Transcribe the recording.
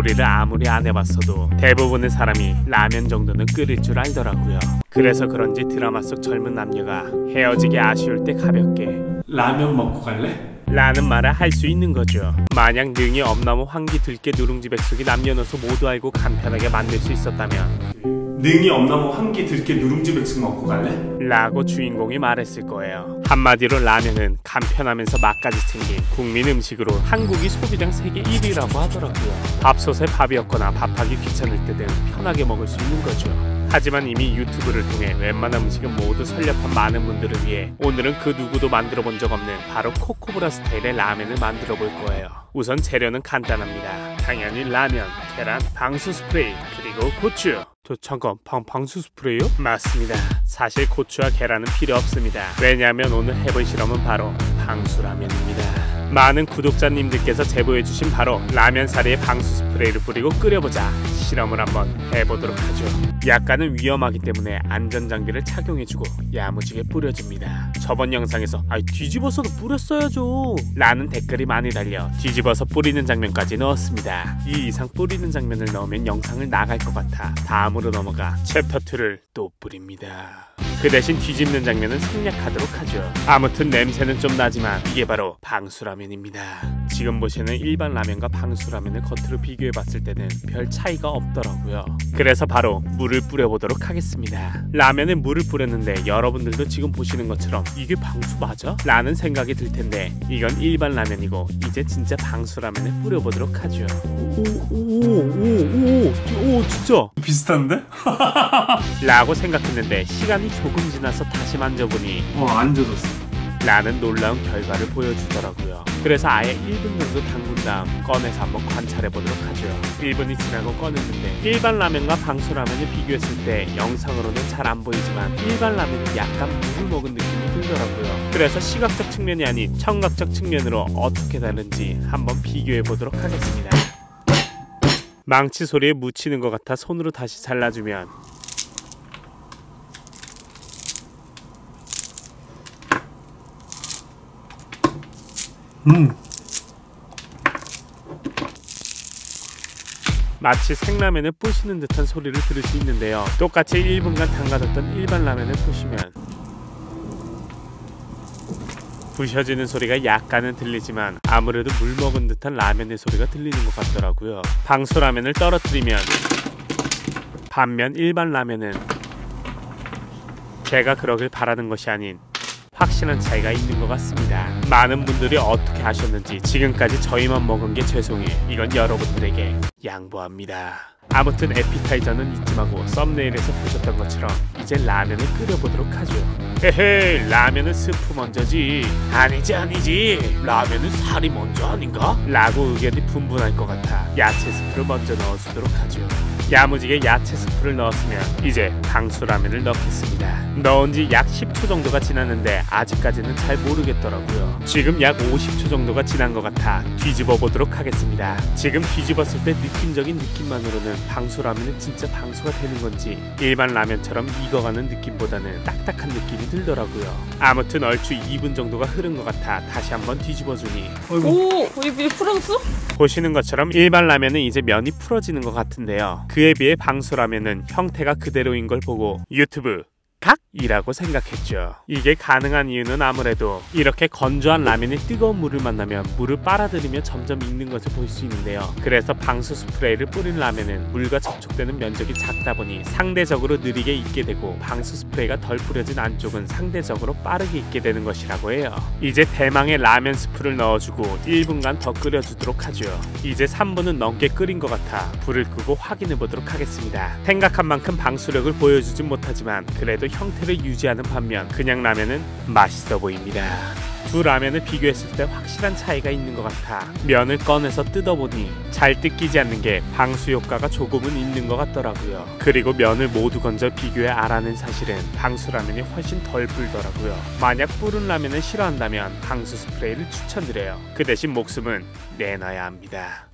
요리를 아무리 안 해봤어도 대부분의 사람이 라면 정도는 끓일 줄 알더라고요. 그래서 그런지 드라마 속 젊은 남녀가 헤어지기 아쉬울 때 가볍게 라면 먹고 갈래? 라는 말을 할 수 있는 거죠. 만약 능이 엄나무 황기 들깨 누룽지 백숙이 남녀노소 모두 알고 간편하게 만들 수 있었다면 능이 엄나무 황기 들깨 누룽지 백숙 먹고 갈래? 라고 주인공이 말했을 거예요. 한마디로 라면은 간편하면서 맛까지 챙긴 국민 음식으로 한국이 소비량 세계 1위라고 하더라고요. 밥솥에 밥이 없거나 밥하기 귀찮을 때 등 편하게 먹을 수 있는 거죠. 하지만 이미 유튜브를 통해 웬만한 음식은 모두 설렵한 많은 분들을 위해 오늘은 그 누구도 만들어 본 적 없는 바로 코코브라 스타일의 라면을 만들어 볼 거예요. 우선 재료는 간단합니다. 당연히 라면, 계란, 방수 스프레이, 그리고 고추. 잠깐, 방수 스프레이요? 맞습니다. 사실 고추와 계란은 필요 없습니다. 왜냐하면 오늘 해볼 실험은 바로 방수라면입니다. 많은 구독자님들께서 제보해주신 바로 라면 사리에 방수 스프레이를 뿌리고 끓여보자 실험을 한번 해보도록 하죠. 약간은 위험하기 때문에 안전장비를 착용해주고 야무지게 뿌려줍니다. 저번 영상에서 뒤집어서도 뿌렸어야죠 라는 댓글이 많이 달려 뒤집어서 뿌리는 장면까지 넣었습니다. 이 이상 뿌리는 장면을 넣으면 영상을 나갈 것 같아 다음으로 넘어가 챕터 2를 또 뿌립니다. 그 대신 뒤집는 장면은 생략하도록 하죠. 아무튼 냄새는 좀 나지만 이게 바로 방수라면입니다. 지금 보시는 일반 라면과 방수라면을 겉으로 비교해봤을 때는 별 차이가 없더라고요. 그래서 바로 물을 뿌려보도록 하겠습니다. 라면에 물을 뿌렸는데 여러분들도 지금 보시는 것처럼 이게 방수 맞아? 라는 생각이 들 텐데 이건 일반 라면이고 이제 진짜 방수라면을 뿌려보도록 하죠. 오 진짜 비슷한데? 라고 생각했는데 시간이 조금 지나서 다시 만져보니 안 젖었어 라는 놀라운 결과를 보여주더라고요. 그래서 아예 1분 정도 담근 다음 꺼내서 한번 관찰해보도록 하죠. 1분이 지나고 꺼냈는데 일반 라면과 방수라면을 비교했을 때 영상으로는 잘 안 보이지만 일반 라면은 약간 물을 먹은 느낌이 들더라고요. 그래서 시각적 측면이 아닌 청각적 측면으로 어떻게 다른지 한번 비교해보도록 하겠습니다. 망치 소리에 묻히는 것 같아 손으로 다시 잘라주면 마치 생라면을 부시는 듯한 소리를 들을 수 있는데요. 똑같이 1분간 담가뒀던 일반 라면을 부시면 부셔지는 소리가 약간은 들리지만 아무래도 물 먹은 듯한 라면의 소리가 들리는 것 같더라고요. 방수라면을 떨어뜨리면 반면 일반 라면은 제가 그러길 바라는 것이 아닌 확실한 차이가 있는 것 같습니다. 많은 분들이 어떻게 하셨는지 지금까지 저희만 먹은 게 죄송해. 이건 여러분들에게 양보합니다. 아무튼 에피타이저는 잊지 말고 썸네일에서 보셨던 것처럼 이제 라면을 끓여보도록 하죠. 헤헤, 라면은 스프 먼저지. 아니지 라면은 살이 먼저 아닌가? 라고 의견이 분분할 것 같아 야채 스프를 먼저 넣어주도록 하죠. 야무지게 야채 스프를 넣었으면 이제 방수라면을 넣겠습니다. 넣은 지 약 10초 정도가 지났는데 아직까지는 잘 모르겠더라고요. 지금 약 50초 정도가 지난 것 같아 뒤집어 보도록 하겠습니다. 지금 뒤집었을 때 느낌적인 느낌만으로는 방수라면은 진짜 방수가 되는 건지 일반 라면처럼 익어가는 느낌보다는 딱딱한 느낌이 들더라고요. 아무튼 얼추 2분 정도가 흐른 것 같아 다시 한번 뒤집어 주니 오! 입이 풀었어? 보시는 것처럼 일반 라면은 이제 면이 풀어지는 것 같은데요. 그에 비해 방수라면은 형태가 그대로인 걸 보고 유튜브 각이라고 생각했죠. 이게 가능한 이유는 아무래도 이렇게 건조한 라면이 뜨거운 물을 만나면 물을 빨아들이며 점점 익는 것을 볼 수 있는데요. 그래서 방수 스프레이를 뿌린 라면은 물과 접촉되는 면적이 작다 보니 상대적으로 느리게 익게 되고 방수 스프레이가 덜 뿌려진 안쪽은 상대적으로 빠르게 익게 되는 것이라고 해요. 이제 대망의 라면 스프를 넣어주고 1분간 더 끓여주도록 하죠. 이제 3분은 넘게 끓인 것 같아 불을 끄고 확인해 보도록 하겠습니다. 생각한 만큼 방수력을 보여주진 못하지만 그래도 형태를 유지하는 반면 그냥 라면은 맛있어 보입니다. 두 라면을 비교했을 때 확실한 차이가 있는 것 같아 면을 꺼내서 뜯어보니 잘 뜯기지 않는 게 방수 효과가 조금은 있는 것 같더라고요. 그리고 면을 모두 건져 비교해 알아낸 사실은 방수 라면이 훨씬 덜 불더라고요. 만약 불은 라면을 싫어한다면 방수 스프레이를 추천드려요. 그 대신 목숨은 내놔야 합니다.